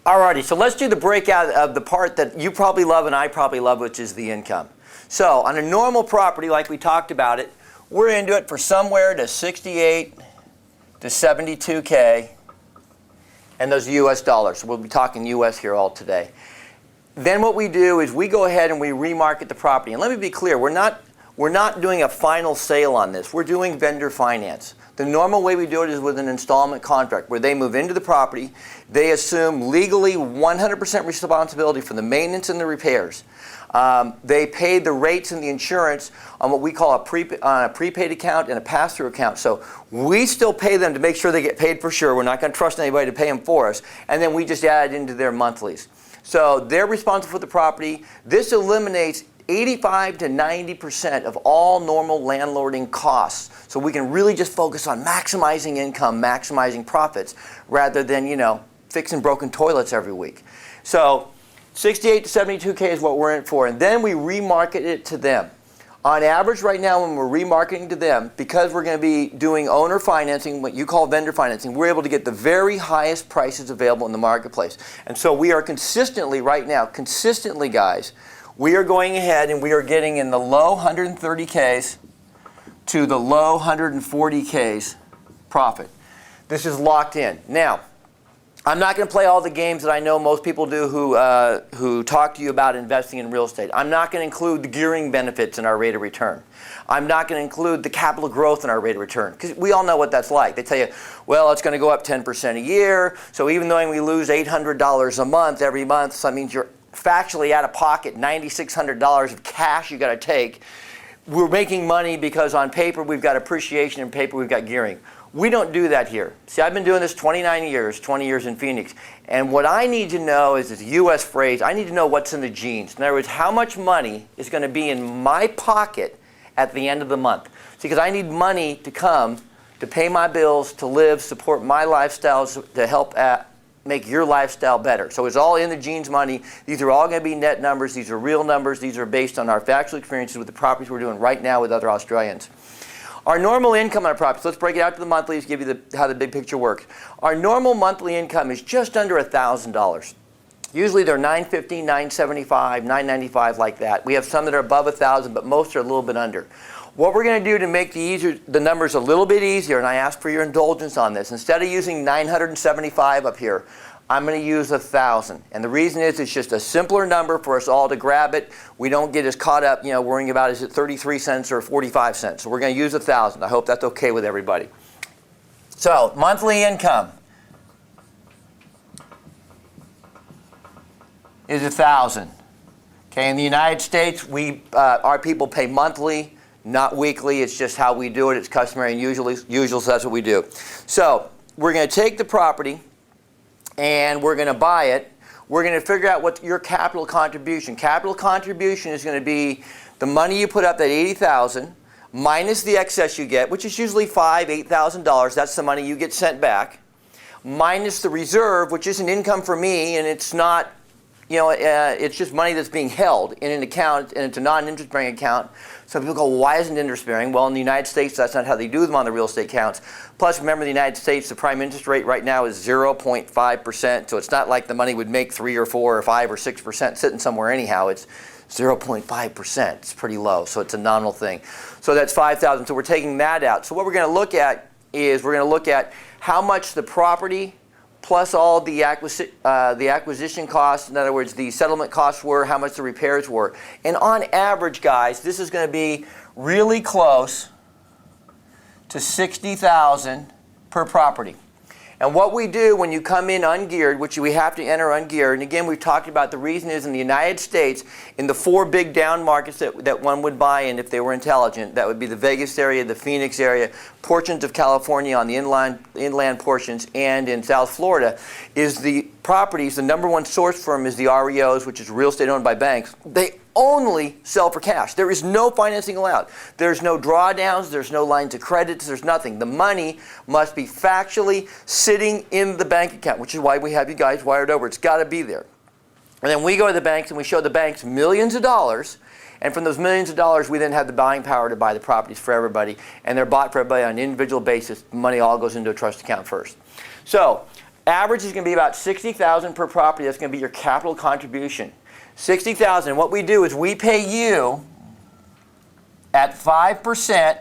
Alrighty, so let's do the breakout of the part that you probably love and I probably love, which is the income. So on a normal property, like we talked about it, we're into it for somewhere to 68 to 72K, and those US dollars. So we'll be talking US here all today. Then what we do is we go ahead and we remarket the property. And let me be clear, we're not doing a final sale on this. We're doing vendor finance. The normal way we do it is with an installment contract where they move into the property, they assume legally 100% responsibility for the maintenance and the repairs. They pay the rates and the insurance on what we call a prepaid account and a pass-through account. So we still pay them to make sure they get paid for sure. We're not going to trust anybody to pay them for us. And then we just add it into their monthlies. So they're responsible for the property. This eliminates 85 to 90% of all normal landlording costs. So we can really just focus on maximizing income, maximizing profits, rather than, fixing broken toilets every week. So 68 to 72K is what we're in for, and then we remarket it to them. On average right now when we're remarketing to them, because we're going to be doing owner financing, what you call vendor financing, we're able to get the very highest prices available in the marketplace. And so we are consistently right now, guys, we are going ahead and we are getting in the low 130Ks to the low 140Ks profit. This is locked in. Now, I'm not going to play all the games that I know most people do who talk to you about investing in real estate. I'm not going to include the gearing benefits in our rate of return. I'm not going to include the capital growth in our rate of return, because we all know what that's like. They tell you, well, it's going to go up 10% a year, so even though we lose $800 a month every month, so that means you're factually out of pocket $9,600 of cash you got to take. We're making money because on paper we've got appreciation, and paper we've got gearing. We don't do that here. See, I've been doing this 29 years, 20 years in Phoenix, and what I need to know is this US phrase, I need to know what's in the jeans. In other words, how much money is going to be in my pocket at the end of the month. See, because I need money to come to pay my bills, to live, support my lifestyle, to help make your lifestyle better. So it's all in the jeans money. These are all going to be net numbers. These are real numbers. These are based on our factual experiences with the properties we're doing right now with other Australians. Our normal income on a property, so let's break it out to the monthlies, give you how the big picture works. Our normal monthly income is just under $1,000. Usually they're $950, $975, $995, like that. We have some that are above $1,000, but most are a little bit under. What we're going to do to make the numbers a little bit easier, and I ask for your indulgence on this, instead of using 975 up here, I'm going to use 1,000. And the reason is it's just a simpler number for us all to grab it. We don't get as caught up, worrying about is it 33 cents or 45 cents. So we're going to use 1,000. I hope that's okay with everybody. So monthly income is 1,000. Okay, in the United States, our people pay monthly, not weekly. It's just how we do it. It's customary and usual, so that's what we do. So we're going to take the property and we're going to buy it. We're going to figure out what your capital contribution. Capital contribution is going to be the money you put up, that $80,000, minus the excess you get, which is usually $5,000, $8,000. That's the money you get sent back, minus the reserve, which isn't income for me, and it's not, it's just money that's being held in an account, and it's a non-interest bearing account. Some people go, why isn't it interest bearing? Well, in the United States, that's not how they do them on the real estate accounts. Plus, remember, in the United States, the prime interest rate right now is 0.5%. So it's not like the money would make 3 or 4 or 5 or 6% sitting somewhere anyhow. It's 0.5%. It's pretty low. So it's a nominal thing. So that's $5,000. So we're taking that out. So what we're going to look at is we're going to look at how much the property plus all the acquisition costs, in other words, the settlement costs were, how much the repairs were. And on average, guys, this is going to be really close to $60,000 per property. And what we do when you come in ungeared, which we have to enter ungeared, and again, we've talked about the reason is in the United States, in the 4 big down markets that one would buy in if they were intelligent, that would be the Vegas area, the Phoenix area, portions of California on the inland portions, and in South Florida, is the properties, the number one source for them is the REOs, which is real estate owned by banks. They only sell for cash. There is no financing allowed. There's no drawdowns. There's no lines of credits. There's nothing. The money must be factually sitting in the bank account, which is why we have you guys wired over. It's got to be there. And then we go to the banks and we show the banks millions of dollars. And from those millions of dollars, we then have the buying power to buy the properties for everybody. And they're bought for everybody on an individual basis. The money all goes into a trust account first. So Average is going to be about $60,000 per property. That's going to be your capital contribution. $60,000. What we do is we pay you at 5%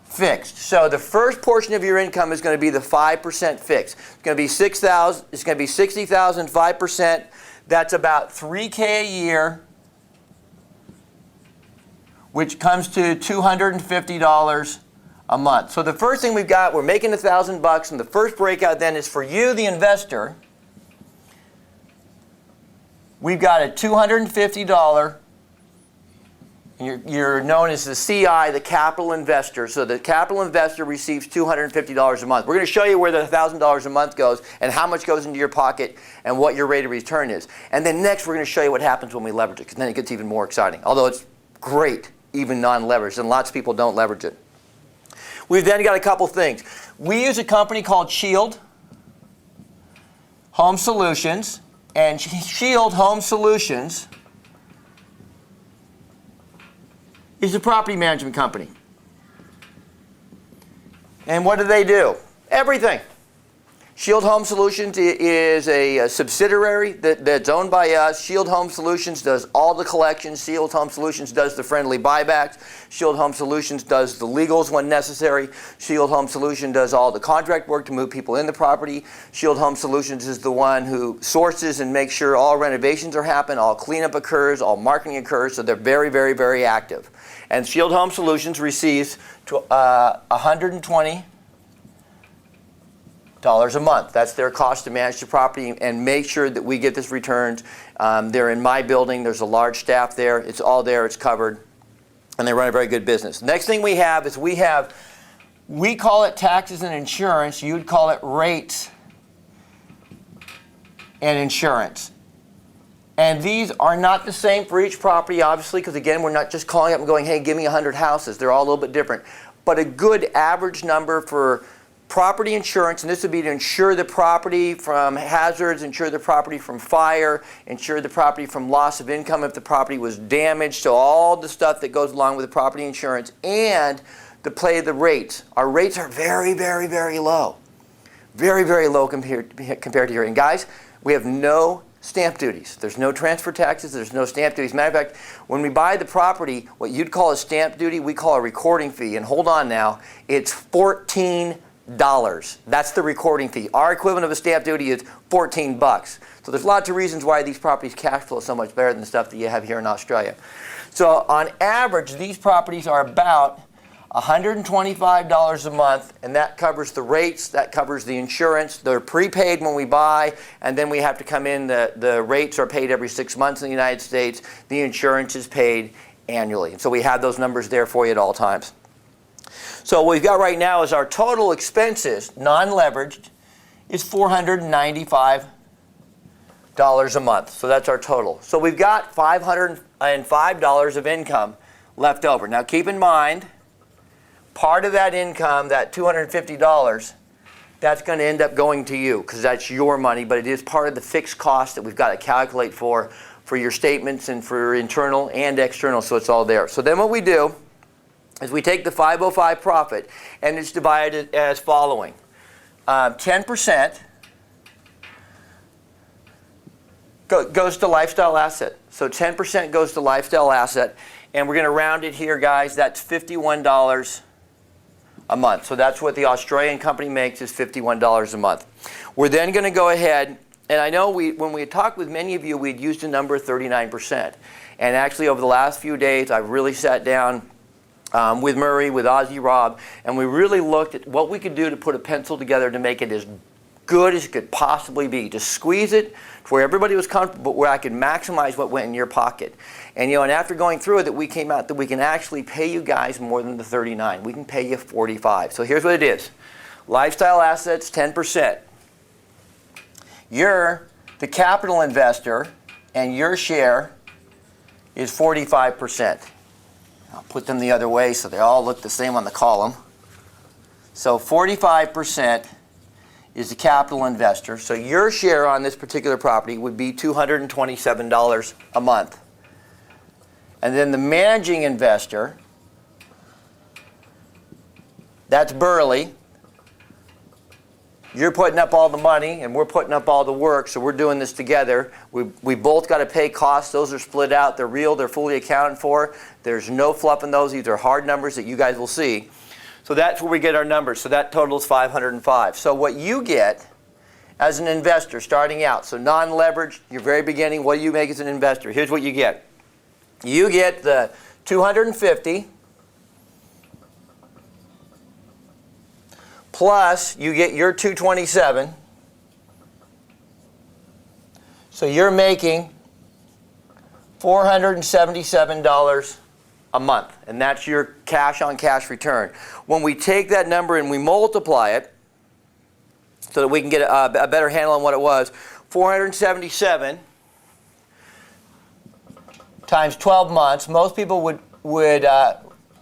fixed. So the first portion of your income is going to be the 5% fixed. It's going to be $6,000. It's going to be $60,000, 5%. That's about $3,000 a year, which comes to $250 a month. So the first thing we've got, we're making $1,000, and the first breakout then is for you, the investor. We've got a $250, and you're known as the CI, the capital investor. So the capital investor receives $250 a month. We're going to show you where the $1,000 a month goes and how much goes into your pocket and what your rate of return is. And then next we're going to show you what happens when we leverage it, because then it gets even more exciting. Although it's great, even non-leveraged, and lots of people don't leverage it. We've then got a couple things. We use a company called Shield Home Solutions, and Shield Home Solutions is a property management company. And what do? Everything. Shield Home Solutions is a subsidiary that's owned by us. Shield Home Solutions does all the collections. Shield Home Solutions does the friendly buybacks. Shield Home Solutions does the legals when necessary. Shield Home Solutions does all the contract work to move people in the property. Shield Home Solutions is the one who sources and makes sure all renovations are happening, all cleanup occurs, all marketing occurs, so they're very, very, very active. And Shield Home Solutions receives $120 a month. That's their cost to manage the property and make sure that we get this returned. They're in my building. There's a large staff there. It's all there. It's covered. And they run a very good business. Next thing we have is we call it taxes and insurance. You'd call it rates and insurance. And these are not the same for each property, obviously, because again, we're not just calling up and going, hey, give me 100 houses. They're all a little bit different. But a good average number for property insurance, and this would be to insure the property from hazards, insure the property from fire, insure the property from loss of income if the property was damaged, so all the stuff that goes along with the property insurance, and to play the rates. Our rates are very, very, very low. Very, very low compared to here. And guys, we have no stamp duties. There's no transfer taxes. There's no stamp duties. Matter of fact, when we buy the property, what you'd call a stamp duty, we call a recording fee. And hold on now, it's $14. That's the recording fee. Our equivalent of a stamp duty is $14. So there's lots of reasons why these properties cash flow so much better than the stuff that you have here in Australia. So on average, these properties are about $125 a month, and that covers the rates, that covers the insurance. They're prepaid when we buy, and then we have to come in. The rates are paid every 6 months in the United States. The insurance is paid annually. And so we have those numbers there for you at all times. So what we've got right now is our total expenses, non-leveraged, is $495 a month. So that's our total. So we've got $505 of income left over. Now keep in mind, part of that income, that $250, that's going to end up going to you because that's your money, but it is part of the fixed cost that we've got to calculate for your statements and for internal and external, so it's all there. So then what we do is we take the 505 profit and it's divided as following. 10% goes to lifestyle asset. So 10% goes to lifestyle asset, and we're going to round it here, guys. That's $51 a month. So that's what the Australian company makes, is $51 a month. We're then going to go ahead, and I know when we talked with many of you, we'd used a number of 39%. And actually over the last few days, I've really sat down with Murray, with Ozzy Rob, and we really looked at what we could do to put a pencil together to make it as good as it could possibly be. To squeeze it to where everybody was comfortable, but where I could maximize what went in your pocket. And and after going through it, that we came out that we can actually pay you guys more than the 39. We can pay you 45. So here's what it is. Lifestyle assets, 10%. You're the capital investor, and your share is 45%. I'll put them the other way so they all look the same on the column. So 45% is the capital investor. So your share on this particular property would be $227 a month. And then the managing investor, that's Burley, You're putting up all the money, and we're putting up all the work, so we're doing this together. We both got to pay costs. Those are split out. They're real. They're fully accounted for. There's no fluff in those. These are hard numbers that you guys will see. So that's where we get our numbers. So that totals 505. So what you get as an investor starting out, so non-leveraged, your very beginning, what do you make as an investor? Here's what you get. You get the 250 plus you get your 227. So you're making $477 a month, and that's your cash on cash return. When we take that number and we multiply it so that we can get a better handle on what it was, 477 times 12 months. Most people would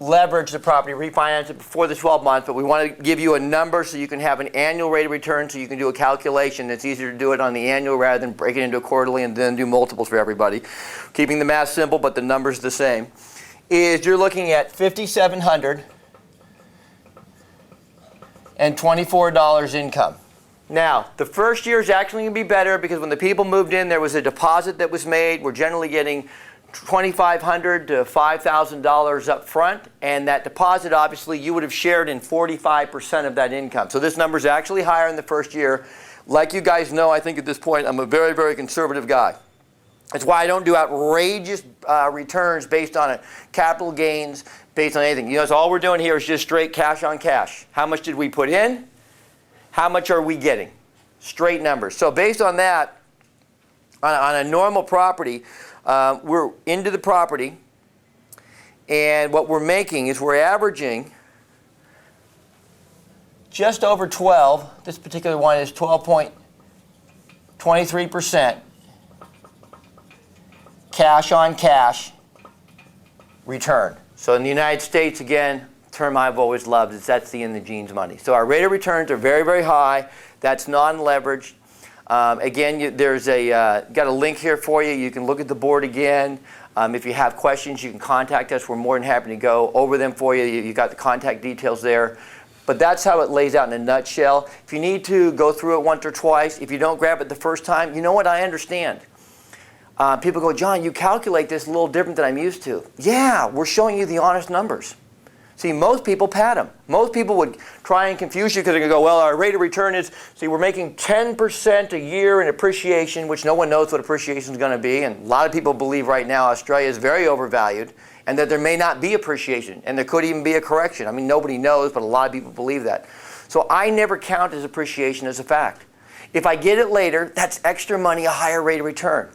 leverage the property, refinance it before the 12 months, but we want to give you a number so you can have an annual rate of return so you can do a calculation. It's easier to do it on the annual rather than break it into a quarterly and then do multiples for everybody. Keeping the math simple, but the number's the same. Is you're looking at $5,724 income. Now, the first year is actually going to be better because when the people moved in, there was a deposit that was made. We're generally getting $2,500 to $5,000 up front, and that deposit, obviously, you would have shared in 45% of that income. So this number is actually higher in the first year. Like you guys know, I think at this point, I'm a very, very conservative guy. That's why I don't do outrageous returns based on capital gains, based on anything. You know, so all we're doing here is just straight cash on cash. How much did we put in? How much are we getting? Straight numbers. So based on that, on a normal property, we're into the property, and what we're making is we're averaging just over 12. This particular one is 12.23% cash on cash return. So in the United States, again, term I've always loved is that's the in the jeans money. So our rate of returns are very, very high. That's non-leveraged. Again, there's got a link here for you. You can look at the board again. If you have questions, you can contact us. We're more than happy to go over them for you. You got the contact details there. But that's how it lays out in a nutshell. If you need to go through it once or twice, if you don't grab it the first time, you know what? I understand. People go, John, you calculate this a little different than I'm used to. Yeah, we're showing you the honest numbers. See, most people pad them. Most people would try and confuse you because they go, well, our rate of return is, see, we're making 10% a year in appreciation, which no one knows what appreciation is going to be. And a lot of people believe right now Australia is very overvalued and that there may not be appreciation and there could even be a correction. I mean, nobody knows, but a lot of people believe that. So I never count as appreciation as a fact. If I get it later, that's extra money, a higher rate of return.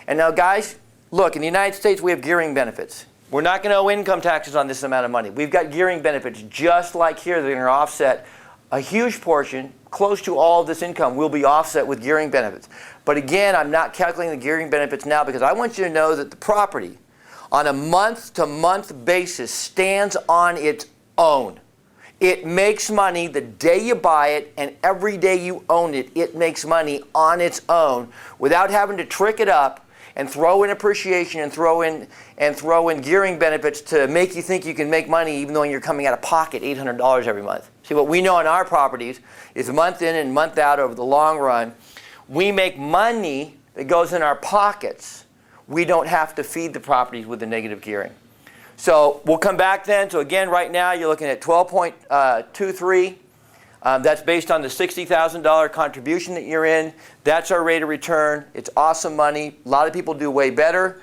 And now, guys, look, in the United States, we have gearing benefits. We're not going to owe income taxes on this amount of money. We've got gearing benefits just like here. They're going to offset a huge portion, close to all of this income will be offset with gearing benefits. But again, I'm not calculating the gearing benefits now because I want you to know that the property on a month-to-month basis stands on its own. It makes money the day you buy it, and every day you own it, it makes money on its own without having to trick it up and throw in appreciation and throw in gearing benefits to make you think you can make money even though you're coming out of pocket $800 every month. See, what we know on our properties is month in and month out over the long run, we make money that goes in our pockets. We don't have to feed the properties with the negative gearing. So we'll come back then. So again, right now you're looking at 12.23. That's based on the $60,000 contribution that you're in. That's our rate of return. It's awesome money. A lot of people do way better.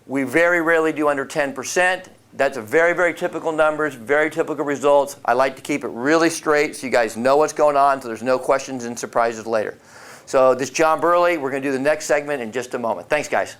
We very rarely do under 10%. That's a very, very typical numbers, very typical results. I like to keep it really straight so you guys know what's going on so there's no questions and surprises later. So this is John Burley. We're going to do the next segment in just a moment. Thanks, guys.